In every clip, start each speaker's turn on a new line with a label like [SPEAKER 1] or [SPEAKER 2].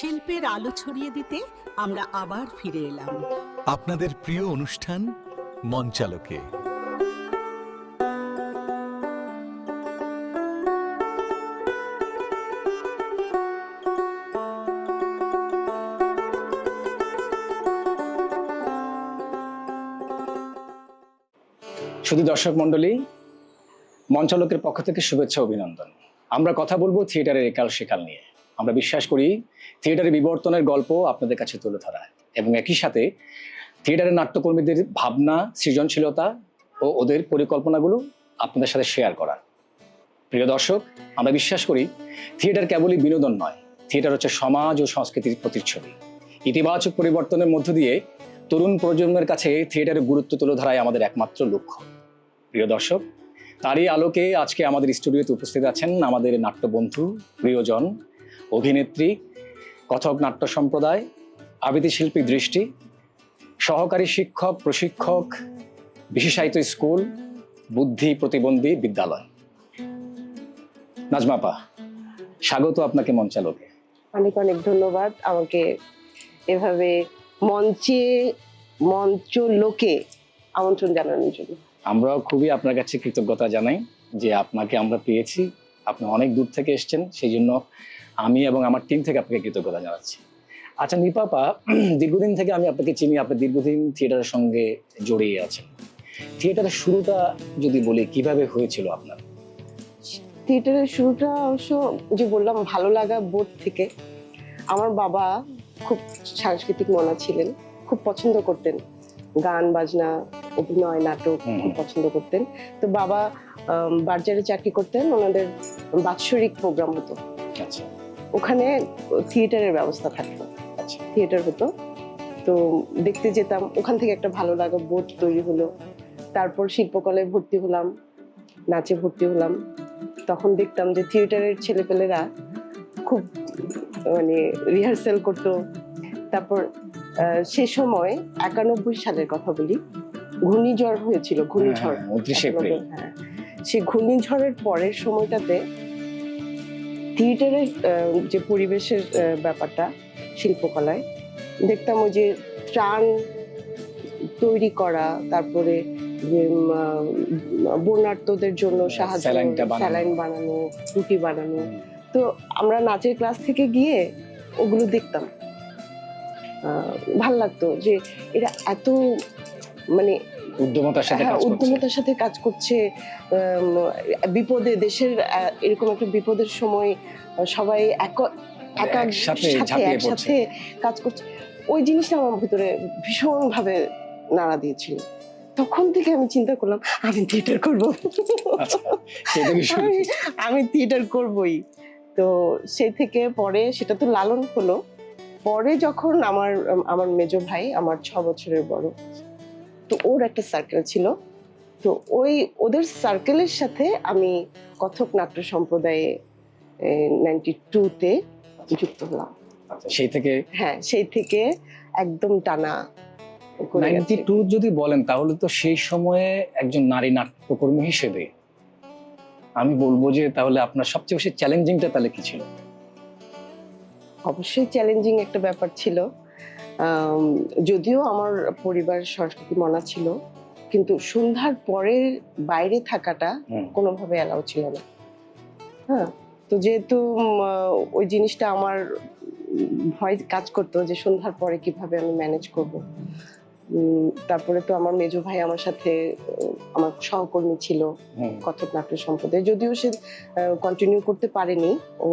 [SPEAKER 1] শিল্পের আলো ছড়িয়ে দিতে আমরা আবার ফিরে এলাম
[SPEAKER 2] আপনাদের প্রিয় অনুষ্ঠান মঞ্চালোকে।
[SPEAKER 3] শুধু দর্শক মণ্ডলী, মঞ্চালোকের পক্ষ থেকে শুভেচ্ছা অভিনন্দন। আমরা কথা বলবো থিয়েটারের একাল সেকাল নিয়ে। আমরা বিশ্বাস করি থিয়েটারের বিবর্তনের গল্প আপনাদের কাছে তুলে ধরা এবং একই সাথে থিয়েটারের নাট্যকর্মীদের ভাবনা, সৃজনশীলতা ও ওদের পরিকল্পনাগুলো আপনাদের সাথে শেয়ার করা। প্রিয় দর্শক, আমরা বিশ্বাস করি থিয়েটার কেবলই বিনোদন নয়, থিয়েটার হচ্ছে সমাজ ও সংস্কৃতির প্রতিচ্ছবি। ইতিবাচক পরিবর্তনের মধ্য দিয়ে তরুণ প্রজন্মের কাছে থিয়েটারের গুরুত্ব তুলে ধরাই আমাদের একমাত্র লক্ষ্য। প্রিয় দর্শক, তারই আলোকে আজকে আমাদের স্টুডিওতে উপস্থিত আছেন আমাদের নাট্যবন্ধু, প্রিয়জন, অভিনেত্রী, কথক নাট্য সম্প্রদায়, আবৃত্তি শিল্পী দৃষ্টি, সহকারী শিক্ষক, প্রশিক্ষক, বিশেষায়িত স্কুল, বুদ্ধি প্রতিবন্ধী বিদ্যালয়। নাজমা আপা, স্বাগত আপনাকে মঞ্চালোকে।
[SPEAKER 4] অনেক অনেক ধন্যবাদ আমাকে এভাবে মঞ্চ লোকে আমন্ত্রণ জানানোর জন্য।
[SPEAKER 3] আমরাও খুবই আপনার কাছে কৃতজ্ঞতা জানাই যে আপনাকে আমরা পেয়েছি। আপনি অনেক দূর থেকে এসেছেন, সেই জন্য আমি এবং আমার টিম থেকে আপনাকে কৃতজ্ঞতা জানাচ্ছি। আচ্ছা নিপা আপা, দীর্ঘদিন থেকে আমি আপনাকে চিনি, আপনি দীর্ঘদিন থিয়েটারের সঙ্গে জড়িয়ে আছেন। থিয়েটারের শুরুটা যদি বলি, কিভাবে হয়েছিল আপনার?
[SPEAKER 4] থিয়েটারের শুরুটা অবশ্য যে বললাম ভালো লাগা বোধ থেকে। আমার বাবা খুব সাংস্কৃতিক মনা ছিলেন, খুব পছন্দ করতেন গান বাজনা, অভিনয়, নাটক খুব পছন্দ করতেন। তো বাবা বাজারে চাকরি করতেন, ওনাদের বাৎসরিক প্রোগ্রাম হতো,
[SPEAKER 3] আচ্ছা,
[SPEAKER 4] ওখানে থিয়েটারের ব্যবস্থা থাকতো,
[SPEAKER 3] আচ্ছা,
[SPEAKER 4] থিয়েটার হতো। তো দেখতে যেতাম, ওখান থেকে একটা ভালো লাগা বোধ তৈরি হলো। তারপর শিল্পকলায় ভর্তি হলাম, নাচে ভর্তি হলাম। তখন দেখতাম যে থিয়েটারের ছেলেপেলেরা খুব মানে রিহার্সেল করতো। তারপর সে সময় 91 সালের কথা বলি, ঘূর্ণিঝড় হয়েছিল, ঘূর্ণিঝড়। হ্যাঁ, সেই ঘূর্ণিঝড়ের পরের সময়টাতে থিয়েটারের যে পরিবেশের ব্যাপারটা শিল্পকলায় দেখতাম, ওই যে ত্রাণ তৈরি করা, তারপরে বন্যার্তদের জন্য সাহায্য, স্যালাইন বানানো, রুটি বানানো। তো আমরা নাচের ক্লাস থেকে গিয়ে ওগুলো দেখতাম, ভাল লাগতো যে এরা এত মানে উদ্যমতার সাথে কাজ করছে। বিপদে, দেশের এরকম একটা বিপদের সময় সবাই একসাথে কাজ করছে। ওই জিনিসটা আমার ভিতরে ভীষণ ভাবে নাড়া দিয়েছিল। তখন থেকে আমি চিন্তা করলাম আমি থিয়েটার করবো, আমি থিয়েটার করবই। তো সেই থেকে পরে সেটা তো লালন হলো। পরে যখন আমার মেজো ভাই, আমার 6 বছরের বড়, তো ওর একটা সার্কেল ছিল। তো ওদের সার্কেলের সাথে আমি কথক নাট্য সম্প্রদায়ে 92-তে যুক্ত হলাম। সেই থেকে একদম টানা।
[SPEAKER 3] 92 যদি বলেন তাহলে তো সেই সময়ে একজন নারী নাট্যকর্মী হিসেবে আমি বলবো যে তাহলে আপনার সবচেয়ে বেশি চ্যালেঞ্জিংটা তাহলে কি ছিল?
[SPEAKER 4] অবশ্যই চ্যালেঞ্জিং একটা ব্যাপার ছিল। যদিও আমার পরিবার সংস্কৃতি মনা ছিল, কিন্তু সন্ধ্যার পরে বাইরে থাকাটা কোনোভাবে অ্যালাউ ছিল না। হ্যাঁ, তো যেহেতু ওই জিনিসটা আমার ভয় কাজ করতো যে সন্ধ্যার পরে কিভাবে আমি ম্যানেজ করব। তারপরে তো আমার মেজো ভাই আমার সাথে, আমার সহকর্মী ছিল কথক নাট্য সম্প্রদায়, যদিও সে কন্টিনিউ করতে পারেনি, ও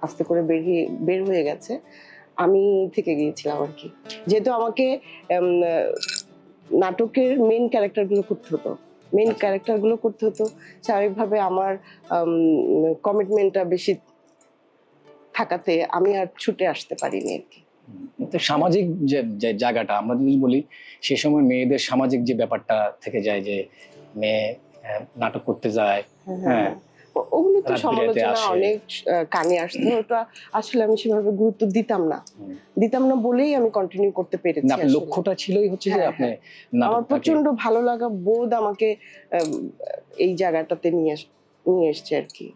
[SPEAKER 4] আস্তে করে বের হয়ে গেছে। আমি থেকে গিয়েছিলাম আর কি, যেহেতু আমাকে নাটকের মেইন ক্যারেক্টারগুলো করতে হতো। স্বাভাবিকভাবে আমার কমিটমেন্টটা বেশি থাকাতে আমি আর ছুটে আসতে পারিনি আর কি।
[SPEAKER 3] সামাজিক যে জায়গাটা আমরা যদি বলি, সে সময় মেয়েদের সামাজিক যে ব্যাপারটা থেকে যায় যে মেয়ে নাটক করতে যায়, হ্যাঁ,
[SPEAKER 4] ওগুলো তো সমালোচনা অনেক কানে আসতো। ওটা আসলে আমি সেভাবে গুরুত্ব দিতাম না বলেই আমি কন্টিনিউ করতে পেরেছি।
[SPEAKER 3] আপনার লক্ষ্যটা ছিলই হচ্ছে যে আপনি,
[SPEAKER 4] আমার প্রচন্ড ভালো লাগা বোধ আমাকে এই জায়গাটাতে নিয়ে এসছে আর কি।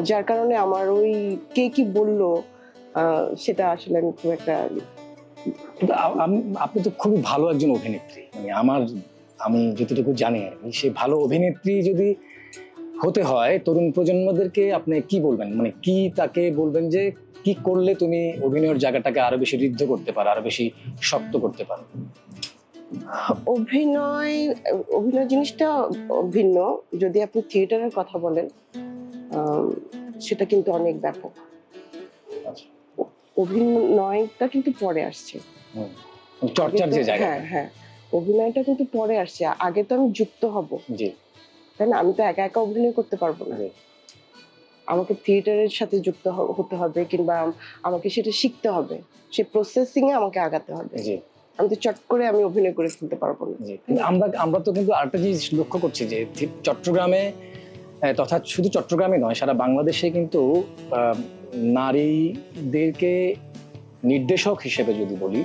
[SPEAKER 4] যার কারণে আমার ওই কে কি বললো সেটা আসলে আমি খুব একটা
[SPEAKER 3] কিন্তু আপনি তো খুবই ভালো একজন অভিনেত্রী, মানে আমি যতটুকু জানি আর কি, সে ভালো অভিনেত্রী যদি হতে হয় তরুণ প্রজন্মদেরকে আপনি কি বলবেন, মানে কি তাকে বলবেন যে কি করলে তুমি অভিনয়ের জায়গাটাকে আরো বেশি ঋদ্ধ করতে পারো, আরো বেশি শক্ত করতে পারো?
[SPEAKER 4] অভিনয় অভিনয় জিনিসটা ভিন্ন। যদি আপনি থিয়েটারের কথা বলেন, আম, সেটা কিন্তু অনেক ব্যাপক।
[SPEAKER 3] আচ্ছা।
[SPEAKER 4] অভিনয়টা কিন্তু পরে আসছে।
[SPEAKER 3] হুম। চর্চার যে জায়গা।
[SPEAKER 4] হ্যাঁ হ্যাঁ, অভিনয়টা কিন্তু পরে আসছে। আগে তো আমি যুক্ত হব,
[SPEAKER 3] জি
[SPEAKER 4] তাই না? আমি তো একা একা অভিনয় করতে পারবো না।
[SPEAKER 3] জি।
[SPEAKER 4] আমাকে থিয়েটারের সাথে যুক্ত হতে হবে, কিংবা আমাকে সেটা শিখতে হবে, সে প্রসেসিং এ আমাকে আগাতে হবে।
[SPEAKER 3] জি
[SPEAKER 4] আমি তো চট করে আমি অভিনয় করে ফেলতে পারবো না।
[SPEAKER 3] জি। কিন্তু আমরা তো কিন্তু আরেকটা জিনিস লক্ষ্য করছি যে চট্টগ্রামে, তথা শুধু চট্টগ্রামে নয়, সারা বাংলাদেশে কিন্তু নারীদেরকে নির্দেশক হিসেবে যদি বলি,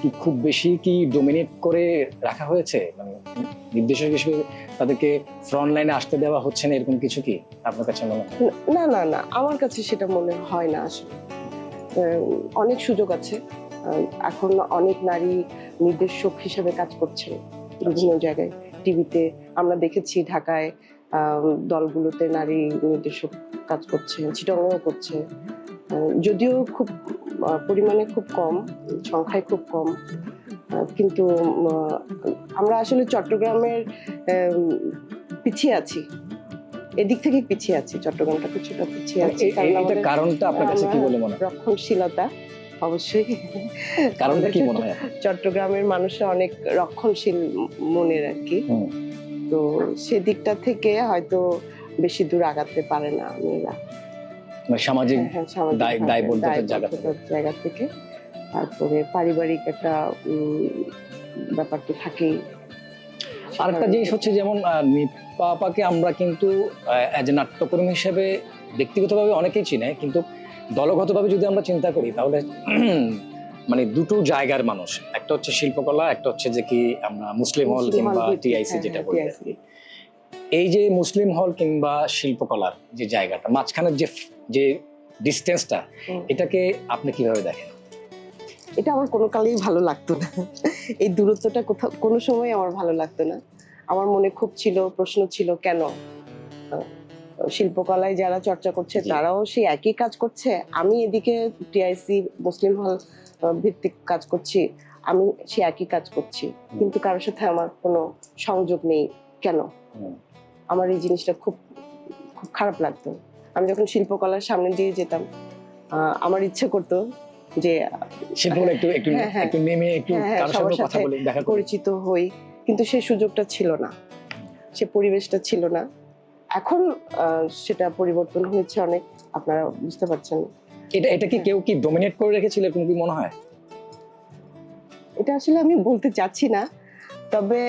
[SPEAKER 3] কি খুব বেশি কি ডোমিনেট করে রাখা হয়েছে, মানে নির্দেশক হিসেবে তাদেরকে ফ্রন্ট লাইনে আসতে দেওয়া হচ্ছে না, এরকম কিছু কি আপনার কাছে মনে হয়?
[SPEAKER 4] না না না, আমার কাছে সেটা মনে হয় না আসলে। অনেক সুযোগ আছে। এখন অনেক নারী নির্দেশক হিসেবে কাজ করছেন বিভিন্ন জায়গায়। টিভিতে আমরা দেখেছি, ঢাকায় দলগুলোতে নারী নির্দেশক কাজ করছে, চিটাগংও করছে। যদিও খুব পরিমাণে খুব কম, সংখ্যায় খুব কম, কিন্তু আমরা আসলে চট্টগ্রামের পিছিয়ে আছি, এদিক থেকে পিছিয়ে আছি। চট্টগ্রামটা কিছুটা পিছিয়ে আছে।
[SPEAKER 3] এটা কারণটা আপনার কাছে কি বলে মনে হয়?
[SPEAKER 4] রক্ষণশীলতা, অবশ্যই।
[SPEAKER 3] কারণটা কি মনে হয়?
[SPEAKER 4] চট্টগ্রামের মানুষরা অনেক রক্ষণশীল মনের আর কি। তো সেদিকটা থেকে হয়তো বেশি দূর আগাতে পারে না মেয়েরা,
[SPEAKER 3] মানে সামাজিক দায়বদ্ধতার
[SPEAKER 4] জায়গা থেকে। তারপরে পারিবারিক একটা ব্যাপার তো থাকেই।
[SPEAKER 3] আরেকটা জিনিস হচ্ছে, যেমন নিপা আপাকে আমরা কিন্তু অ্যাজ এ নাট্যকর্মী হিসেবে ব্যক্তিগতভাবে অনেকেই চিনে, কিন্তু দলগতভাবে যদি আমরা চিন্তা করি তাহলে মানে দুটো জায়গার মানুষ, একটা হচ্ছে শিল্পকলা, একটা হচ্ছে যে কি আমরা মুসলিম হল কিংবা টিআইসি যেটা বলি। এই যে মুসলিম হল কিংবা শিল্পকলার যে জায়গাটা, মাঝখানের যে ডিস্টেন্সটা, এটাকে আপনি কিভাবে দেখেন?
[SPEAKER 4] এটা আমার কোনো কালেই ভালো লাগতো না। এই দূরত্বটা কোথাও কোনো সময় আমার ভালো লাগতো না। আমার মনে খুব ছিল, প্রশ্ন ছিল, কেন শিল্পকলায় যারা চর্চা করছে তারাও সেই একই কাজ করছে, আমি এদিকে টিআইসি মুসলিম হল ভিত্তিক কাজ করছি, আমি সেই একই কাজ করছি, কিন্তু কারোর সাথে আমার কোনো সংযোগ নেই কেন? আমার এই জিনিসটা খুব খুব খারাপ লাগতো। আমি যখন শিল্পকলার সামনে দিয়ে যেতাম, আমার ইচ্ছে করতো যে একটু নেমে একটু কারোর সাথে কথা বলে দেখা পরিচিত হই, কিন্তু সেই সুযোগটা ছিল না, সে পরিবেশটা ছিল না। এখন সেটা পরিবর্তন হয়েছে অনেক, আপনারা বুঝতে পারছেন।
[SPEAKER 3] এটা কি কেউ কি ডমিনেট করে রেখেছিল, এরকম কি মনে হয়?
[SPEAKER 4] এটা আসলে আমি বলতে চাচ্ছি না, তবে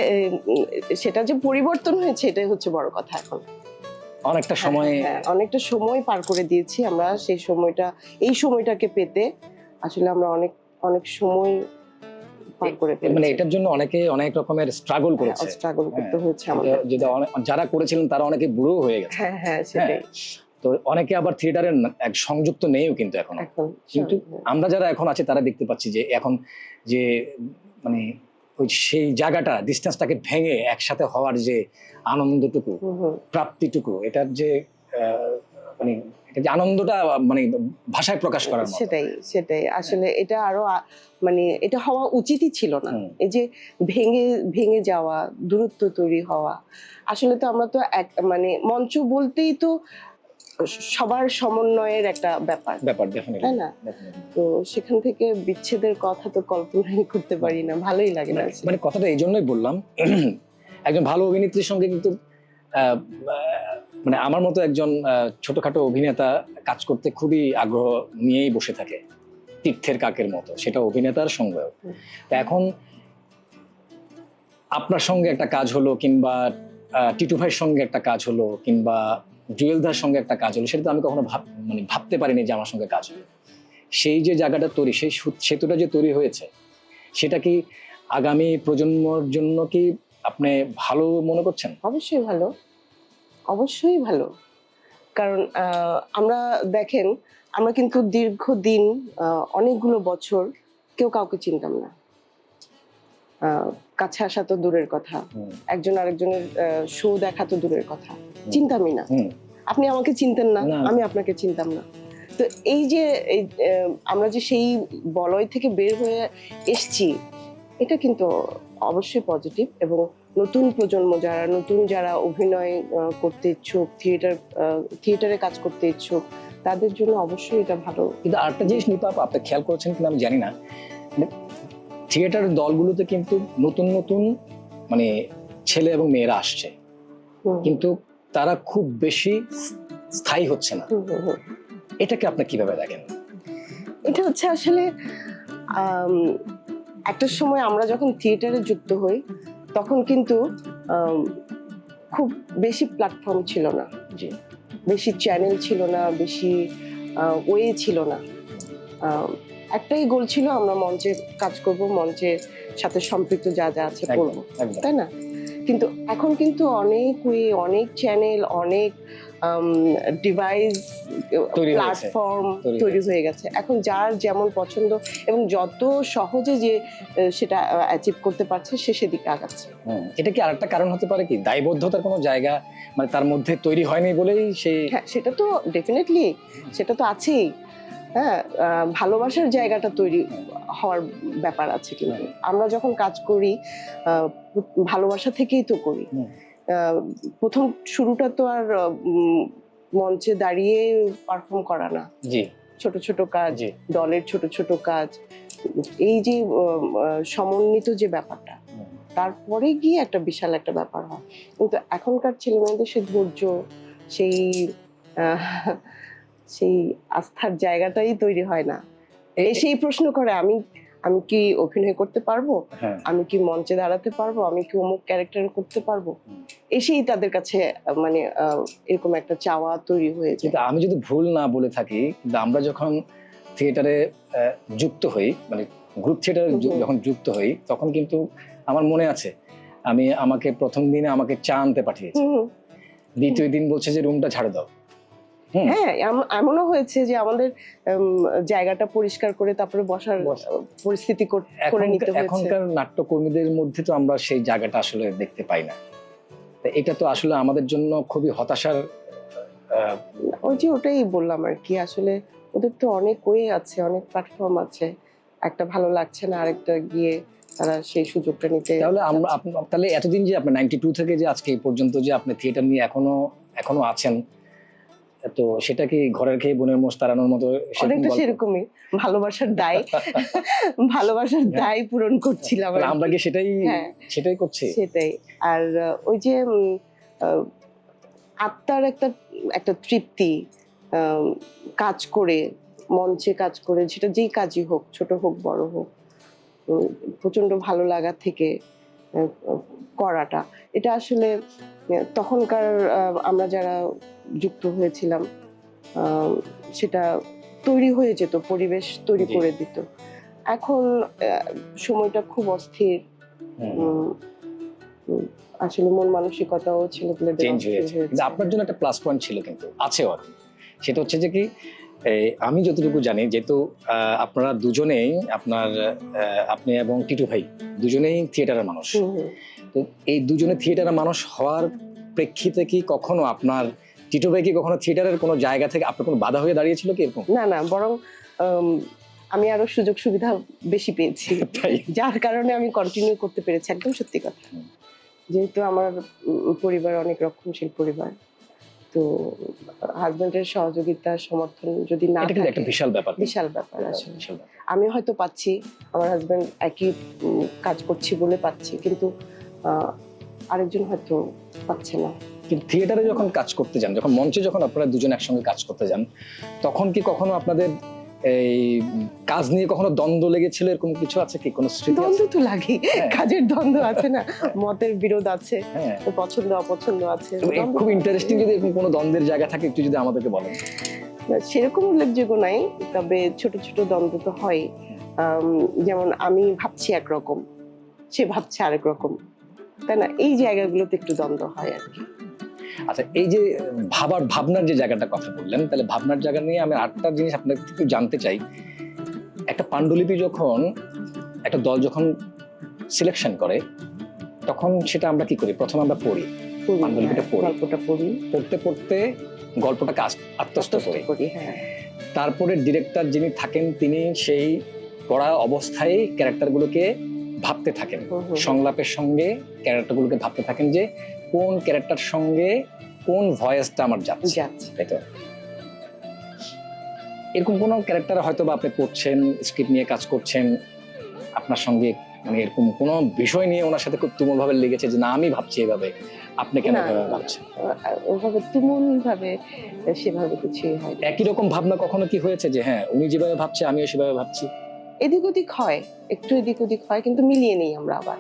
[SPEAKER 4] সেটা যে পরিবর্তন হয়েছে এটাই হচ্ছে বড় কথা। এখন অনেকটা সময় পার করে দিয়েছি আমরা, সেই সময়টা, এই সময়টাকে পেতে আসলে আমরা অনেক অনেক সময় পার করে ফেলেছি।
[SPEAKER 3] মানে এটার জন্য অনেকে অনেক রকমের স্ট্রাগল করেছে,
[SPEAKER 4] স্ট্রাগল করতে হয়েছে আমাদের।
[SPEAKER 3] যারা করেছিলেন তারা অনেকে বুড়ো হয়ে গেছে।
[SPEAKER 4] হ্যাঁ সেটাই।
[SPEAKER 3] তো অনেকে আবার থিয়েটারের এক সংযুক্ত নেইও কিন্তু এখন, কিন্তু আমরা যারা এখন আছি তারা দেখতে পাচ্ছি যে এখন যে মানে ওই সেই জায়গাটা, ডিস্টেন্সটাকে ভেঙে একসাথে হওয়ার যে আনন্দটুকু, প্রাপ্তিটুকু, এটার যে মানে এটা যে আনন্দটা মানে ভাষায় প্রকাশ করার মতো।
[SPEAKER 4] সেটাই আসলে এটা আরো মানে এটা হওয়া উচিতই ছিল না। এই যে ভেঙে যাওয়া, দূরত্ব তৈরি হওয়া, আসলে তো আমরা তো মানে মঞ্চ বলতেই তো সবার সমন্বয়ের একটা ব্যাপার, তাই না? তো সেখান থেকে বিচ্ছেদের কথা তো কল্পনাই করতে পারি না, ভালোই লাগে না।
[SPEAKER 3] মানে কথাটা এই জন্যই বললাম, একজন ভালো অভিনেত্রীর সঙ্গে কিন্তু মানে আমার মতো একজন ছোটখাটো অভিনেতা কাজ করতে খুবই আগ্রহ নিয়েই বসে থাকে, তীর্থের কাকের মতো, সেটা অভিনেতার সঙ্গেও। এখন আপনার সঙ্গে একটা কাজ হলো, কিংবা টিটু ভাইয়ের সঙ্গে একটা কাজ হলো, কিংবা জুয়েলদার সঙ্গে একটা কাজ হলো, সেটা তো আমি কখনো মানে ভাবতে পারিনি যে আমার সঙ্গে কাজ হলো। সেই যে জায়গাটা তৈরি, সেই সেতুটা যে তৈরি হয়েছে, সেটা কি আগামী প্রজন্মর জন্য কি আপনি ভালো মনে করছেন?
[SPEAKER 4] অবশ্যই ভালো, অবশ্যই ভালো। কারণ আমরা দেখেন, আমরা কিন্তু দীর্ঘদিন অনেকগুলো বছর কেউ কাউকে চিনতাম না। কাছে আসা তো দূরের কথা, একজন আরেকজনের শো দেখা তো দূরের কথা, চিনতামই না। আপনি আমাকে চিনতেন না, আমি আপনাকে চিনতাম না। তো এই যে আমরা যে সেই বলয় থেকে বের হয়ে এসছি, এটা কিন্তু অবশ্যই পজিটিভ। এবং নতুন প্রজন্ম যারা অভিনয় করতে ইচ্ছুক, থিয়েটারে কাজ করতে ইচ্ছুক, তাদের জন্য অবশ্যই এটা ভালো।
[SPEAKER 3] কিন্তু আরেকটা জিনিস নিপা, আপনি খেয়াল করেছেন কিনা আমি জানি না, থিয়েটারের দলগুলোতে কিন্তু নতুন নতুন মানে ছেলে এবং মেয়েরা আসছে, কিন্তু তারা খুব বেশি স্থায়ী হচ্ছে না। এটাকে আপনি কিভাবে দেখেন?
[SPEAKER 4] এটা হচ্ছে আসলে একটা সময় আমরা যখন থিয়েটারে যুক্ত হই, তখন কিন্তু খুব বেশি প্ল্যাটফর্ম ছিল না,
[SPEAKER 3] জি,
[SPEAKER 4] বেশি চ্যানেল ছিল না, বেশি ওয়ে ছিল না। একটাই গোল ছিল, আমরা মঞ্চে কাজ করব, মঞ্চের সাথে সম্পৃক্ত যা যা আছে করবো, তাই না? কিন্তু এখন কিন্তু অনেক ওয়ে, অনেক চ্যানেল, অনেক ডিভাইস, প্ল্যাটফর্ম তৈরি হয়ে গেছে। এখন যার যেমন পছন্দ এবং যত সহজে যে সেটা অ্যাচিভ করতে পারছে, সে সেদিকে আগাচ্ছে।
[SPEAKER 3] এটা কি আরেকটা কারণ হতে পারে কি, দায়বদ্ধতার কোনো জায়গা মানে তার মধ্যে তৈরি হয়নি বলেই সেই?
[SPEAKER 4] হ্যাঁ, সেটা তো ডেফিনেটলি, সেটা তো আছেই। হ্যাঁ, ভালোবাসার জায়গাটা তৈরি হওয়ার ব্যাপার আছে। কিন্তু আমরা যখন কাজ করি ভালোবাসা থেকেই তো করি। প্রথম শুরুটা তো আর মঞ্চে দাঁড়িয়ে পারফর্ম করা না।
[SPEAKER 3] জি,
[SPEAKER 4] ছোট ছোট কাজ, দলের ছোট ছোট কাজ, এই যে সমন্বিত যে ব্যাপারটা, তারপরে গিয়ে একটা বিশাল একটা ব্যাপার হয়। কিন্তু এখনকার ছেলে মেয়েদের সেই ধৈর্য, সেই আস্থার জায়গাটাই তৈরি হয় না। সেই প্রশ্ন করে, আমি কি অভিনয় করতে পারবো, আমি কি মঞ্চে দাঁড়াতে পারবো, আমি কি অমুক ক্যারেক্টার করতে পারবো, এসেই তাদের কাছে মানে এরকম একটা চাওয়া তৈরি হয়ে যায়।
[SPEAKER 3] কিন্তু আমি যদি ভুল না বলে থাকি, কিন্তু আমরা যখন থিয়েটারে যুক্ত হই, মানে গ্রুপ থিয়েটারে যখন যুক্ত হই, তখন কিন্তু আমার মনে আছে আমাকে প্রথম দিনে আমাকে চা আনতে পাঠিয়েছে, দ্বিতীয় দিন বলছে যে রুমটা ঝাড়ু দাও।
[SPEAKER 4] হ্যাঁ, এমনও হয়েছে যে আমাদের জায়গাটা পরিষ্কার করে তারপরে বসার পরিস্থিতি করে নিতে হয়েছে।
[SPEAKER 3] এখনকার নাট্যকর্মীদের মধ্যে তো আমরা সেই জায়গাটা আসলে দেখতে পাই না। এটা তো আসলে আমাদের জন্য খুবই হতাশার।
[SPEAKER 4] ওটাই বললাম আর কি, আসলে ওদের তো অনেক ওয়ে আছে, অনেক প্ল্যাটফর্ম আছে, একটা ভালো লাগছে না আরেকটা গিয়ে তারা সেই সুযোগটা নিতে।
[SPEAKER 3] তাহলে এতদিন যে আপনি 92 থেকে যে আজকে এই পর্যন্ত যে আপনি থিয়েটার নিয়ে এখনো আছেন, তো সেটা কি ঘরের খেয়ে বোনের মোষ তাড়ানোর মতো?
[SPEAKER 4] অনেকটা সেরকমই, ভালোবাসার দায় পূরণ করছিলাম
[SPEAKER 3] আমরা কি সেটাই করছি।
[SPEAKER 4] সেটাই। আর ওই যে আত্মার একটা তৃপ্তি, কাজ করে, মঞ্চে কাজ করে, সেটা যেই কাজই হোক, ছোট হোক বড় হোক, প্রচন্ড ভালো লাগা থেকে করাটা, এটা আসলে তখনকার আমরা যারা যুক্ত হয়েছিলাম সেটা তৈরি হয়ে যেত, পরিবেশ তৈরি করে দিত। এখন সময়টা খুব অস্থির, আসলে মন মানসিকতাও ছেলেপেলেদের
[SPEAKER 3] চেঞ্জ হয়েছে। কিন্তু আপনার জন্য একটা প্লাস পয়েন্ট ছিল, কিন্তু আছেও আর, সেটা হচ্ছে যে কি, আমি যতটুকু জানি, যেহেতু আপনারা দুজনেই, আপনি এবং টিটু ভাই দুজনেই থিয়েটারের মানুষ, তো এই দুজনে থিয়েটারের মানুষ হওয়ার প্রেক্ষিতে কি কখনো আপনার টিটু ভাই কি কখনো থিয়েটারের কোনো জায়গা থেকে আপনার কোনো বাধা হয়ে দাঁড়িয়েছিল কি এরকম?
[SPEAKER 4] না, বরং আমি আরো সুযোগ সুবিধা বেশি পেয়েছি, যার কারণে আমি কন্টিনিউ করতে পেরেছি। একদম সত্যি কথা, যেহেতু আমার পরিবার অনেক রক্ষণশীল পরিবার, তো হাজবেন্ডের সহযোগিতা, সমর্থন যদি না থাকে,
[SPEAKER 3] একটা বিশাল ব্যাপার
[SPEAKER 4] আসলে। আমি হয়তো পাচ্ছি, আমার হাজবেন্ড একই কাজ করছি বলে পাচ্ছি, কিন্তু আরেকজন হয়তো পাচ্ছে না।
[SPEAKER 3] কিন্তু থিয়েটারে যখন কাজ করতে যান, যখন মঞ্চে যখন আপনারা দুজন একসঙ্গে কাজ করতে যান, তখন কি কখনো আপনাদের এই কাজ নিয়ে কখনো দ্বন্দ্ব লেগেছিল, এরকম কিছু আছে কি? কোনো স্মৃতি?
[SPEAKER 4] দ্বন্দ্ব তো লাগে, কাজের দ্বন্দ্ব আছে না, মতের বিরোধ আছে, পছন্দ অপছন্দ আছে।
[SPEAKER 3] খুব ইন্টারেস্টিং যদি এরকম কোনো দ্বন্দ্বের জায়গা থাকে, একটু যদি আমাদেরকে বলেন।
[SPEAKER 4] সেরকম উল্লেখযোগ্য নাই, তবে ছোট ছোট দ্বন্দ্ব তো হয়। যেমন আমি ভাবছি একরকম, সে ভাবছে আরেক রকম, তাই না? এই জায়গাগুলোতে একটু দ্বন্দ্ব হয় আর কি।
[SPEAKER 3] আচ্ছা, এই যে ভাবনার যে জায়গাটা কথা বললেন, তাহলে ভাবনার জায়গা নিয়ে আমি আরেকটা জিনিস আপনার থেকে জানতে চাই। একটা পাণ্ডুলিপি যখন একটা দল যখন সিলেকশন করে, তখন সেটা আমরা কি করি? প্রথমে আমরা পড়ি, পাণ্ডুলিপিটা পড়ি,
[SPEAKER 4] গল্পটা পড়ি,
[SPEAKER 3] পড়তে পড়তে গল্পটাকে আত্মস্থ করি।
[SPEAKER 4] হ্যাঁ।
[SPEAKER 3] তারপরে ডিরেক্টর যিনি থাকেন তিনি সেই পড়া অবস্থায় ক্যারেক্টারগুলোকে ভাবতে থাকেন, সংলাপের সঙ্গে ক্যারেক্টারগুলোকে ভাবতে থাকেন যে কোন ক্যারেক্টার সঙ্গে কোন ভয়েসটা আমার যাচ্ছে, তাই তো? এরকম কোন ক্যারেক্টার হয়তো বা আপনি পড়ছেন, স্ক্রিপ্ট নিয়ে কাজ করছেন, আপনার সঙ্গে মানে এরকম কোন বিষয় নিয়ে ওনার সাথে খুব তুমুল ভাবে লেগেছে যে না আমি ভাবছি এভাবে, আপনি কেন এভাবে ভাবছেন?
[SPEAKER 4] ওভাবে তুমুল ভাবে সেভাবে কিছুই হয় না।
[SPEAKER 3] একই রকম ভাবনা কখনো কি হয়েছে যে হ্যাঁ উনি যেভাবে ভাবছে আমিও সেভাবে ভাবছি?
[SPEAKER 4] এদিক ওদিক হয়, একটু এদিক ওদিক হয়, কিন্তু মিলিয়ে নেই আমরা আবার।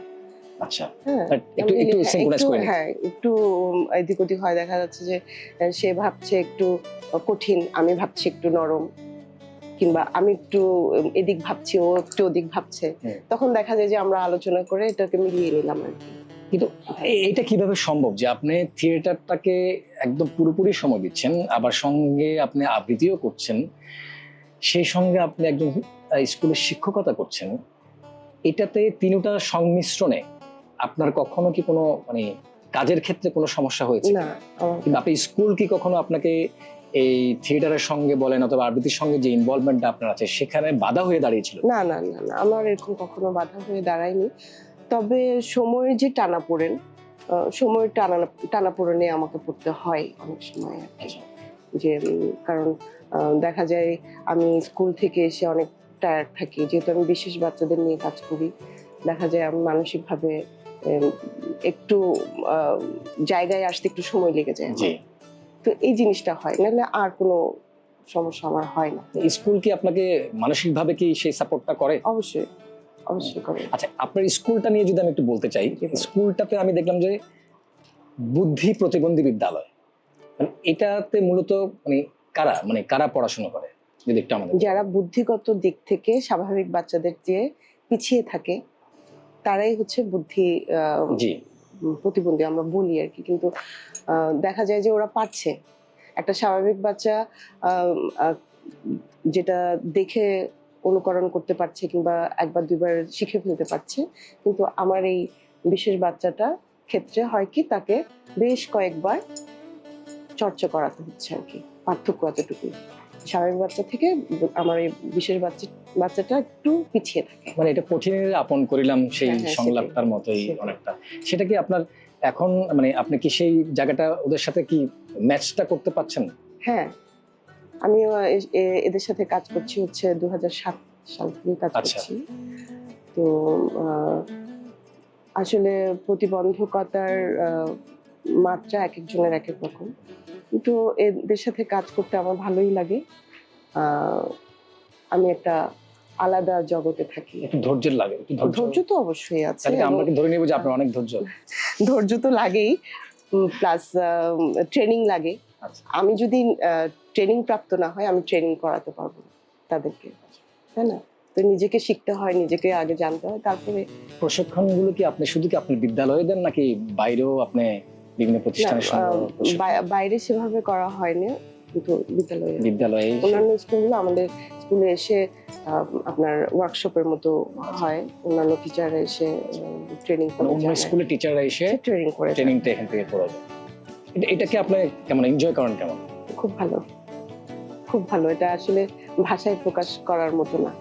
[SPEAKER 3] আচ্ছা,
[SPEAKER 4] হ্যাঁ,
[SPEAKER 3] একটু একটু সিনক্রোনাইজ করে নিই।
[SPEAKER 4] হ্যাঁ, একটু এদিক ওদিক হয়, দেখা যাচ্ছে যে সে ভাবছে একটু কঠিন, আমি ভাবছি একটু নরম, কিংবা আমি একটু এদিক ভাবছি, ও একটু ওদিক ভাবছে, তখন দেখা যায় যে আমরা আলোচনা করে এটাকে মিলিয়ে নিলাম আর কি।
[SPEAKER 3] কিন্তু এটা কিভাবে সম্ভব যে আপনি থিয়েটারটাকে একদম পুরোপুরি সময় দিচ্ছেন, আবার সঙ্গে আপনি আবৃত্তিও করছেন, সেই সঙ্গে আপনি একজন স্কুলের শিক্ষকতা করছেন, এটাতে তিনটা সংমিশ্রণে আপনার কখনো কি কোনো মানে কাজের ক্ষেত্রে কোনো সমস্যা হয়েছে?
[SPEAKER 4] না,
[SPEAKER 3] কিন্তু আপনি স্কুল কি কখনো আপনাকে এই থিয়েটারের সঙ্গে বলেন অথবা আবৃত্তির সঙ্গে যে ইনভলভমেন্টটা আপনার আছে সেখানে বাধা হয়ে দাঁড়িয়েছিল?
[SPEAKER 4] না না না না, আমার এরকম কখনো বাধা হয়ে দাঁড়ায়নি। তবে সময়ের যে টানাপোড়েন, সময়ের টানাপোড়েনে আমাকে পড়তে হয় অনেক সময় আর কি। যে কারণ দেখা যায় আমি স্কুল থেকে এসে অনেক টায়ার্ড থাকি, যেহেতু আমি বিশেষ বাচ্চাদের নিয়ে কাজ করি, দেখা যায় আমি মানসিকভাবে একটু জায়গায় আসতে একটু সময় লেগে যায়। তো এই জিনিসটা হয়, নাহলে আর কোনো সমস্যা আমার হয় না।
[SPEAKER 3] স্কুল কি আপনাকে মানসিকভাবে কি সেই সাপোর্টটা করে?
[SPEAKER 4] অবশ্যই, অবশ্যই করে।
[SPEAKER 3] আচ্ছা, আপনার স্কুলটা নিয়ে যদি আমি একটু বলতে চাই, স্কুলটাতে আমি দেখলাম যে বুদ্ধি প্রতিবন্ধী বিদ্যালয়, মানে এটাতে মূলত কারা পড়াশোনা করে যদি একটু আমাদের?
[SPEAKER 4] যারা বুদ্ধিগত দিক থেকে স্বাভাবিক বাচ্চাদের চেয়ে পিছিয়ে থাকে তারাই হচ্ছে বুদ্ধি প্রতিবন্ধী আমরা বলি আর কি। কিন্তু দেখা যায় যে ওরা পারছে, একটা স্বাভাবিক বাচ্চা যেটা দেখে অনুকরণ করতে পারছে কিংবা একবার দুইবার শিখে ফেলতে পারছে, কিন্তু আমার এই বিশেষ বাচ্চাটার ক্ষেত্রে হয় কি তাকে বেশ কয়েকবার চর্চা করাতে হচ্ছে আর কি। পার্থক্য এতটুকু, স্বাভাবিক বাচ্চা থেকে আমার এই বিশেষ বাচ্চাটা একটু পিছিয়ে থাকে।
[SPEAKER 3] মানে এটা কঠিনের আপন করিলাম সেই সংলাপটার মতোই অনেকটা। সেটা কি আপনার এখন মানে আপনি কি সেই জায়গাটা ওদের সাথে কি ম্যাচটা করতে পারছেন?
[SPEAKER 4] হ্যাঁ, আমি এদের সাথে কাজ করছি হচ্ছে 2007 সাল থেকে কাজ করছি। তো আসলে প্রতিবন্ধকতার মাত্রা এক একজনের এক এক রকম, কিন্তু এদের সাথে কাজ করতে আমার ভালোই লাগে। আমি একটা আলাদা জগতে থাকি।
[SPEAKER 3] একটু ধৈর্যের লাগে?
[SPEAKER 4] ধৈর্য তো অবশ্যই আছে।
[SPEAKER 3] তাহলে আমরা কি ধরে নেব যে আপনার অনেক ধৈর্য?
[SPEAKER 4] ধৈর্য তো লাগেই, প্লাস ট্রেনিং লাগে। আমি যদি ট্রেনিং প্রাপ্ত না হয় আমি ট্রেনিং করাতে পারবো না তাদেরকে, তাই না? তো নিজেকে শিখতে হয়, নিজেকে আগে জানতে হয়, তারপরে।
[SPEAKER 3] প্রশিক্ষণগুলো কি আপনি শুধু কি আপনি বিদ্যালয়ে দেন নাকি বাইরেও আপনি বিভিন্ন প্রতিষ্ঠানের সঙ্গে?
[SPEAKER 4] বাইরে সেভাবে করা হয়নি, কিন্তু বিদ্যালয়ে অন্যান্য স্কুলগুলো আমাদের স্কুলে এসে আপনার ওয়ার্কশপের মতো হয়, অন্যান্য টিচাররা এসে ট্রেনিং করে।
[SPEAKER 3] অন্য স্কুলে টিচাররা এসে
[SPEAKER 4] ট্রেনিং করে,
[SPEAKER 3] ট্রেনিংটা এখান থেকে করা যায়। এটাকে আপনি কেমন এনজয় করেন? কেমন?
[SPEAKER 4] খুব ভালো, খুব ভালো। এটা আসলে ভাষায় প্রকাশ করার মতো না।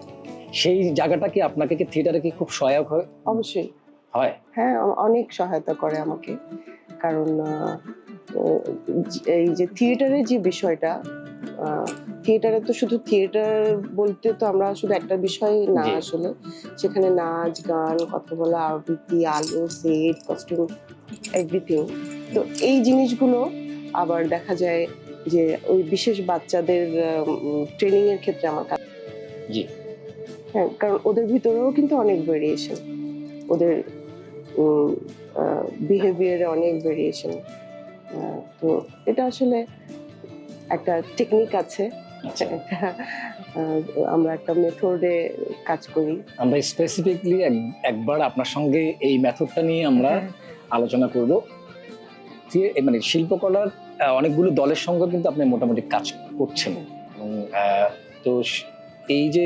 [SPEAKER 3] সেই জায়গাটা কি আপনাকে কি থিয়েটারে কি খুব সহায়ক হয়?
[SPEAKER 4] অবশ্যই
[SPEAKER 3] হয়।
[SPEAKER 4] হ্যাঁ, অনেক সহায়তা করে আমাকে, কারণ এই যে থিয়েটারের যে বিষয়টা, থিয়েটারে তো শুধু থিয়েটার বলতে তো আমরা শুধু একটা বিষয় না, আসলে সেখানে নাচ গান, কথা বলা, আবৃত্তি, আলো, সেট, কস্টিউম, এভরিথিং। তো এই জিনিসগুলো আবার দেখা যায় যে ওই বিশেষ বাচ্চাদের ট্রেনিং এর ক্ষেত্রে আমার কাজ। হ্যাঁ, কারণ ওদের ভিতরেও কিন্তু অনেক ভেরিয়েশন, ওদের বিহেভিয়ারে অনেক ভেরিয়েশন। তো এটা আসলে একটা টেকনিক আছে, আমরা একটা মেথডে কাজ করি।
[SPEAKER 3] আমরা স্পেসিফিকলি একবার আপনার সঙ্গে এই মেথডটা নিয়ে আমরা আলোচনা করব। মানে শিল্পকলার অনেকগুলো দলের সঙ্গে কিন্তু আপনি মোটামুটি কাজ করছেন এবং তো এই যে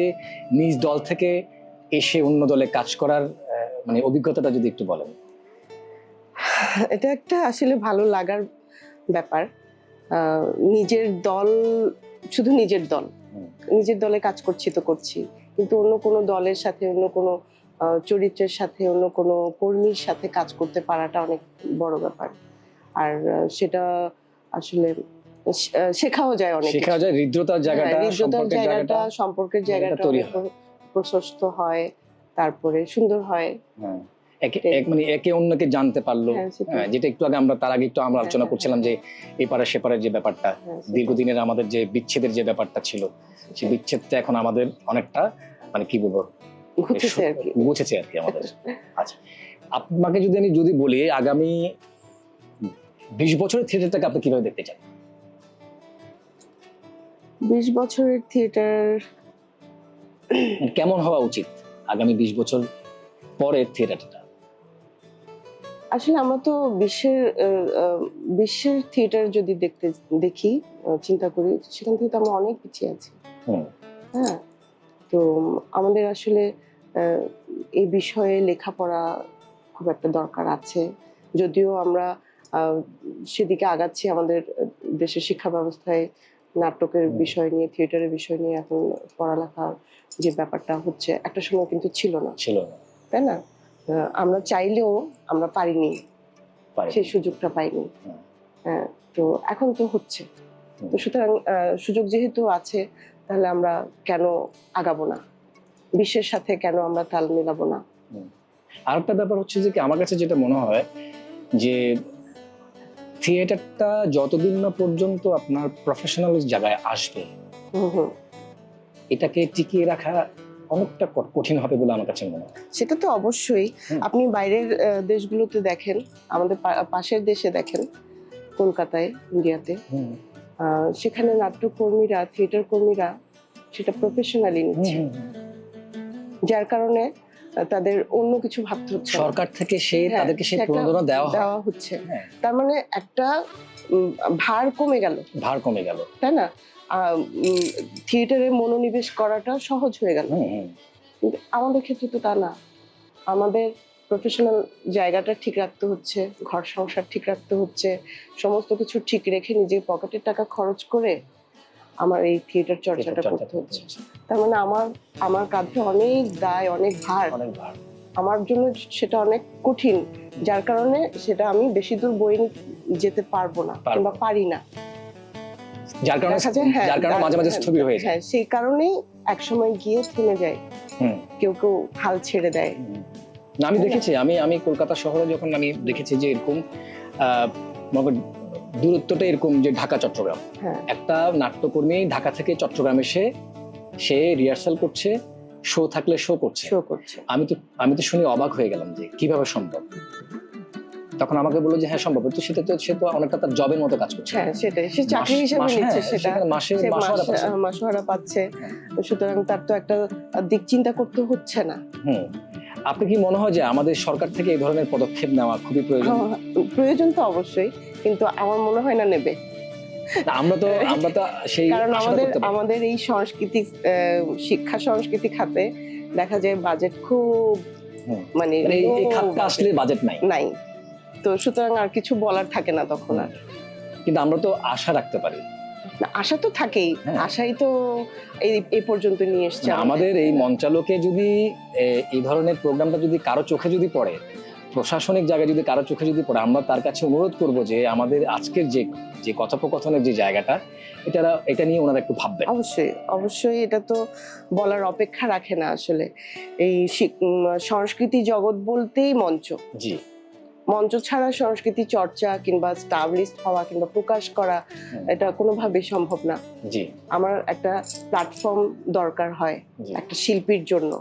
[SPEAKER 3] নিজ দল থেকে এসে অন্য দলে কাজ করার মানে অভিজ্ঞতাটা যদি একটু বলেন।
[SPEAKER 4] এটা একটা আসলে ভালো লাগার ব্যাপার। নিজের দল, শুধু নিজের দল, নিজের দলে কাজ করছি তো করছি, কিন্তু অন্য কোনো দলের সাথে, অন্য কোনো চরিত্রের সাথে, অন্য কোনো কর্মীর সাথে কাজ করতে পারাটা অনেক বড় ব্যাপার। আর সেটা আসলে শেখাও যায়, অনেক
[SPEAKER 3] শেখাও যায়। হৃদ্রতার জায়গাটা,
[SPEAKER 4] সম্পর্কের জায়গাটা
[SPEAKER 3] তৈরি
[SPEAKER 4] প্রশস্ত হয়, তারপরে সুন্দর হয়।
[SPEAKER 3] মানে একে অন্যকে জানতে পারলো, যেটা একটু আগে আমরা তার আগে একটু আমরা আলোচনা করছিলাম যে এপারে সেপারের যে ব্যাপারটা, দীর্ঘদিনের আমাদের যে বিচ্ছেদের যে ব্যাপারটা ছিল, সেই বিচ্ছেদটা এখন আমাদের অনেকটা মানে কি বলবো গুছেছে আর কি আমাদের। আচ্ছা, আপনাকে যদি বলি আগামী 20 বছরের থিয়েটারটাকে আপনি কিভাবে দেখতে চান?
[SPEAKER 4] 20 বছরের থিয়েটার
[SPEAKER 3] কেমন হওয়া উচিত আগামী 20 বছর পরের থিয়েটারটা?
[SPEAKER 4] আসলে আমরা তো বিশ্বের থিয়েটার যদি দেখি, চিন্তা করি, সেখান থেকে তো আমরা অনেক পিছিয়ে আছি। হ্যাঁ, তো আমাদের আসলে এই বিষয়ে লেখাপড়া খুব একটা দরকার আছে। যদিও আমরা সেদিকে আগাচ্ছি, আমাদের দেশের শিক্ষা ব্যবস্থায় নাটকের বিষয় নিয়ে, থিয়েটারের বিষয় নিয়ে এখন পড়ালেখার যে ব্যাপারটা হচ্ছে, একটা সময় কিন্তু ছিল না, তাই না? আমরা চাইলেও আমরা পারিনি, সেই সুযোগটা পাইনি। হ্যাঁ, তো এখন তো হচ্ছে। তো সুতরাং সুযোগ যেহেতু আছে, তাহলে আমরা কেন আগাবো না? বিশ্বের সাথে কেন আমরা তাল মেলাবো না?
[SPEAKER 3] আরেকটা ব্যাপার হচ্ছে যে আমার কাছে যেটা মনে হয় যে থিয়েটারটা যতদিন না পর্যন্ত আপনার প্রফেশনাল জায়গায় আসবে, এটাকে টিকিয়ে রাখা অনেকটা কঠিন হবে বলে আমার কাছে মনে হয়।
[SPEAKER 4] সেটা তো অবশ্যই। আপনি বাইরের দেশগুলোতে দেখেন, আমাদের পাশের দেশে দেখেন, কলকাতায়, ইন্ডিয়াতে, সেখানে নাট্যকর্মীরা, থিয়েটার কর্মীরা সেটা প্রফেশনালি নিচ্ছে, যার কারণে তাদের অন্য কিছু ভাবতে হচ্ছে,
[SPEAKER 3] সরকার থেকে তাদেরকে সেই প্রণোদনা দেওয়া হচ্ছে।
[SPEAKER 4] তার মানে একটা ভার কমে গেল, তাই না? থিয়েটারে মনোনিবেশ করাটা সহজ হয়ে গেল। কিন্তু আমাদের ক্ষেত্রে তো তা না। আমাদের প্রফেশনাল জায়গাটা ঠিক রাখতে হচ্ছে, ঘর সংসার ঠিক রাখতে হচ্ছে, সমস্ত কিছু ঠিক রেখে নিজের পকেটের টাকা খরচ করে আমার এই থিয়েটার চর্চাটা করতে হচ্ছে। তার মানে আমার কাঁধে অনেক দায়, অনেক ভার। আমার জন্য সেটা অনেক কঠিন, যার কারণে সেটা আমি বেশি দূর বয়ে যেতে পারবো না, কিংবা পারি না,
[SPEAKER 3] যার কারণে মাঝে মাঝে স্থবির হয়ে যায়।
[SPEAKER 4] সেই কারণেই একসময় গিয়ে থেমে যায়, কেউ কেউ হাল ছেড়ে দেয়।
[SPEAKER 3] না, আমি দেখেছি, আমি কলকাতা শহরে যখন আমি দেখেছি যে এরকম দূরত্বটা এরকম, যে ঢাকা চট্টগ্রাম, একটা নাট্যকর্মী ঢাকা থেকে চট্টগ্রাম এসে সে রিহার্সাল করছে, শো থাকলে শো করছে। আমি তো শুনে অবাক হয়ে গেলাম যে কিভাবে সম্ভব। তখন আমাকে বললো যে হ্যাঁ সম্ভব, তো সে তো অনেকটা তার জবের মতো কাজ করছে।
[SPEAKER 4] হ্যাঁ, সেটাই, সে চাকরি হিসেবে নিচ্ছে, সেটা মাসোহারা পাচ্ছে। সুতরাং তার তো একটা দিক চিন্তা করতে হচ্ছে না।
[SPEAKER 3] আপনি কি মনে হয় যে আমাদের সরকার থেকে এই ধরনের পদক্ষেপ নেওয়া খুবই প্রয়োজন?
[SPEAKER 4] প্রয়োজন তো অবশ্যই, কিন্তু আমার মনে হয় না নেবে।
[SPEAKER 3] আমরা তো সেই,
[SPEAKER 4] কারণ আমাদের এই শিক্ষা সংস্কৃতি খাতে দেখা যায় বাজেট খুব, মানে
[SPEAKER 3] এই খাতটা আসলে বাজেট নাই,
[SPEAKER 4] তো সুতরাং আর কিছু বলার থাকে না তখন আর।
[SPEAKER 3] কিন্তু আমরা তো আশা রাখতে পারি।
[SPEAKER 4] আশা তো থাকেই, আশাই তো এই পর্যন্ত নিয়ে এসছে
[SPEAKER 3] আমাদের। এই মঞ্চালোকে যদি এই ধরনের প্রোগ্রামটা যদি কারো চোখে যদি পড়ে, প্রশাসনিক জায়গায় যদি কারো চোখে যদি পড়ে, আমরা তার কাছে অনুরোধ করব যে আমাদের আজকের যে কথোপকথনের যে জায়গাটা, এটা নিয়ে ওনারা একটু ভাববেন।
[SPEAKER 4] অবশ্যই এটা তো বলার অপেক্ষা রাখে না। আসলে এই সংস্কৃতি জগৎ বলতেই মঞ্চ। মঞ্চ ছাড়া সংস্কৃতি চর্চা কিংবা স্টাবলিশড হওয়া কিংবা প্রকাশ করা, এটা কোনোভাবেই সম্ভব না। আমার একটা প্ল্যাটফর্ম দরকার হয় একটা শিল্পীর জন্য।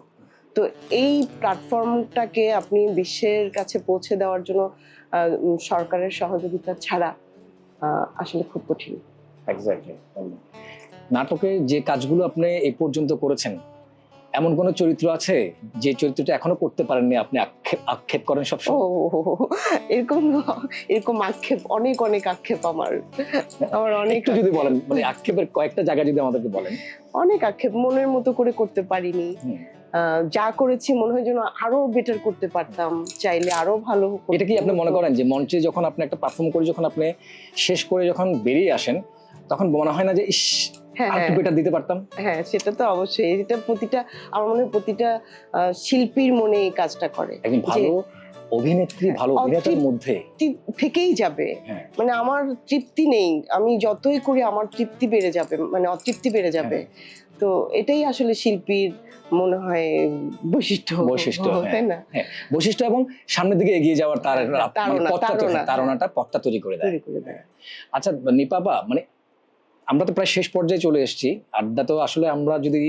[SPEAKER 4] তো এই প্ল্যাটফর্মটাকে আপনি বিশ্বের কাছে পৌঁছে দেওয়ার জন্য সরকারের সহযোগিতা ছাড়া আসলে খুব কঠিন।
[SPEAKER 3] এক্স্যাক্টলি। নাটকে যে কাজগুলো আপনি এই পর্যন্ত করেছেন, এমন কোন চরিত্র আছে যে চরিত্রটা এখনো করতে পারেননি, আপনি আক্ষেপ করেন
[SPEAKER 4] ও
[SPEAKER 3] সবসময়?
[SPEAKER 4] এরকম এরকম আক্ষেপ, অনেক অনেক আক্ষেপ আমার অনেক
[SPEAKER 3] একটু যদি বলেন, মানে আক্ষেপের কয়েকটা জায়গা যদি আমাদেরকে বলেন।
[SPEAKER 4] অনেক আক্ষেপ, মনের মতো করে করতে পারিনি। যা করেছি মনে হয় যেন আরো বেটার করতে পারতাম, চাইলে আরো ভালো করতে
[SPEAKER 3] এটা কি আপনি মনে
[SPEAKER 4] হতো।
[SPEAKER 3] করেন যে মঞ্চে যখন আপনি একটা পারফর্ম করে যখন আপনি শেষ করে যখন বেরিয়ে আসেন, তখন মনে হয় না যে ইস
[SPEAKER 4] হ্যাঁ
[SPEAKER 3] আরেকটু বেটার দিতে পারতাম?
[SPEAKER 4] হ্যাঁ, সেটা তো অবশ্যই। এটা প্রতিটা, আমার মনে হয় প্রতিটা শিল্পীর মনে এই কাজটা করে,
[SPEAKER 3] একজন ভালো অভিনেত্রী, ভালো অভিনেতার মধ্যে
[SPEAKER 4] থেকেই যাবে।
[SPEAKER 3] হ্যাঁ।
[SPEAKER 4] মানে আমার তৃপ্তি নেই, আমি যতই করি আমার তৃপ্তি বেড়ে যাবে, মানে অতৃপ্তি বেড়ে যাবে। তো এটাই আসলে শিল্পীর মনে হয় বৈশিষ্ট্য, তাই না?
[SPEAKER 3] হ্যাঁ, বৈশিষ্ট্য এবং সামনের দিকে এগিয়ে যাওয়ার তার তাড়নাটা পথটা তৈরি করে দেয়। আচ্ছা নিপাপা, মানে আমরা তো প্রায় শেষ পর্যায়ে চলে এসেছি। আড্ডা তো আসলে আমরা যদি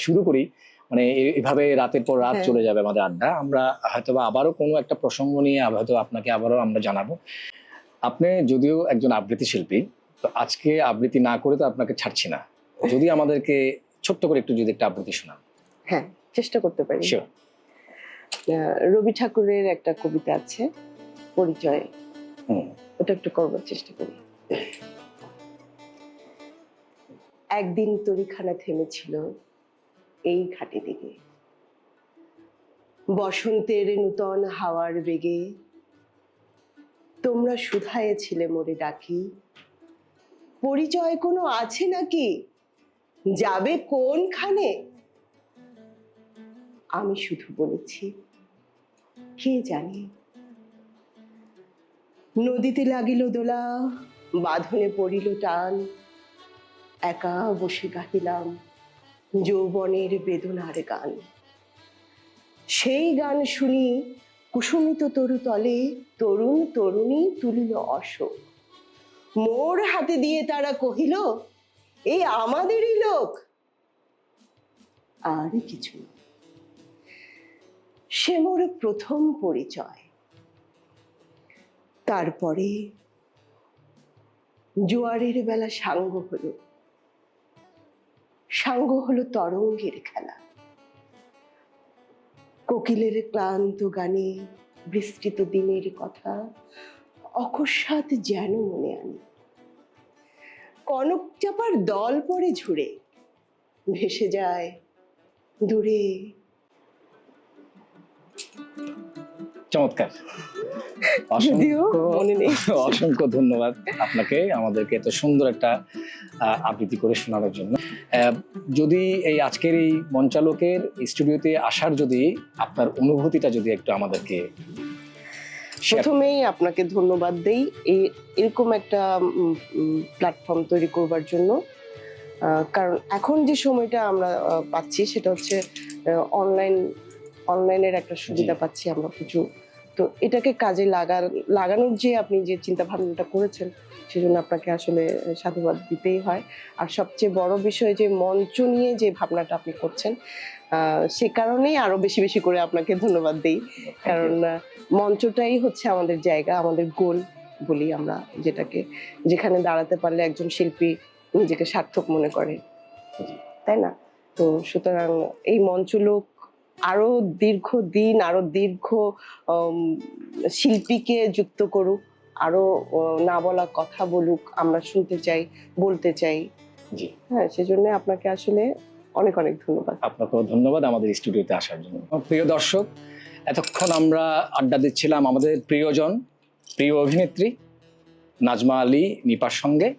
[SPEAKER 3] শুরু করি, মানে এভাবে রাতের পর রাত চলে যাবে আমাদের আড্ডা। আমরা হয়তোবা আবারও কোনো একটা প্রসঙ্গ নিয়ে হয়তো আপনাকে আবারও আমরা জানাবো। আপনি যদিও একজন আবৃত্তি শিল্পী, তো আজকে আবৃত্তি না করে তো আপনাকে ছাড়ছি না। যদি আমাদেরকে ছোট্ট করে একটু যদি একটা আবৃত্তি শোনান।
[SPEAKER 4] হ্যাঁ, চেষ্টা করতে পারি।
[SPEAKER 3] Sure.
[SPEAKER 4] রবি ঠাকুরের একটা কবিতা আছে, পরিচয়, ওটা একটু করবার চেষ্টা করি। একদিন তরিখানা থেমেছিল এই ঘাটে দিকে, বসন্তের নূতন হাওয়ার বেগে তোমরা শুধায়েছিলে মোরে ডাকি, পরিচয় কোনো আছে নাকি, যাবে কোনখানে? আমি শুধু বলেছি কে জানে। নদীতে লাগিল দোলা, বাঁধনে পড়িল টান, একা বসে গাহিলাম যৌবনের বেদনার গান। সেই গান শুনি কুসুমিত তরু তলে তরুণ তরুণী তুলিল অশোক, মোর হাতে দিয়ে তারা কহিল এই আমাদেরই লোক। আর কিছু না, সে মোর প্রথম পরিচয়। তারপরে জোয়ারের বেলা সাঙ্গ হলো, সাঙ্গ হলো তরঙ্গের খেলা, কোকিলের ক্লান্ত গানে বিস্তৃত দিনের কথা অকস্মাৎ যেন মনে আনি। কনক চাপার দল পরে ঝুড়ে ভেসে যায় দূরে।
[SPEAKER 3] চমৎকার, অসংখ্য ধন্যবাদ আপনাকে আমাদেরকে এত সুন্দর একটা আবৃত্তি করে শোনানোর জন্য। যদি এই আজকের এই মঞ্চালোকের স্টুডিওতে আসার যদি আপনার অনুভূতিটা যদি একটু আমাদেরকে।
[SPEAKER 4] প্রথমেই আপনাকে ধন্যবাদ দেই এরকম একটা প্ল্যাটফর্ম তৈরি করবার জন্য, কারণ এখন যে সময়টা আমরা পাচ্ছি সেটা হচ্ছে অনলাইনের একটা সুবিধা পাচ্ছি আমরা প্রচুর। তো এটাকে কাজে লাগানোর যে আপনি যে চিন্তা ভাবনাটা করেছেন সেজন্য আপনাকে আসলে সাধুবাদ দিতেই হয়। আর সবচেয়ে বড় বিষয় যে মঞ্চ নিয়ে যে ভাবনাটা আপনি করছেন, সে কারণেই আরো বেশি বেশি করে আপনাকে ধন্যবাদ দিই। কারণ মঞ্চটাই হচ্ছে আমাদের জায়গা, আমাদের গোল বলি আমরা যেটাকে, যেখানে দাঁড়াতে পারলে একজন শিল্পী নিজেকে সার্থক মনে করে, তাই না? তো সুতরাং এই মঞ্চলোক আরো দীর্ঘদিন, আরো দীর্ঘ শিল্পীকে যুক্ত করুক, আরো না বলা কথা বলুক, আমরা শুনতে চাই, বলতে চাই।
[SPEAKER 3] জি
[SPEAKER 4] হ্যাঁ, সেজন্য আপনাকে আসলে অনেক অনেক ধন্যবাদ।
[SPEAKER 3] আপনাকেও ধন্যবাদ আমাদের স্টুডিওতে আসার জন্য। প্রিয় দর্শক, এতক্ষণ আমরা আড্ডা দিচ্ছিলাম আমাদের প্রিয়জন, প্রিয় অভিনেত্রী নাজমা আলী নিপার সঙ্গে।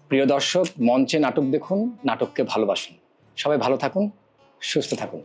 [SPEAKER 3] প্রিয় দর্শক, মঞ্চে নাটক দেখুন, নাটককে ভালোবাসুন। সবাই ভালো থাকুন, সুস্থ থাকুন।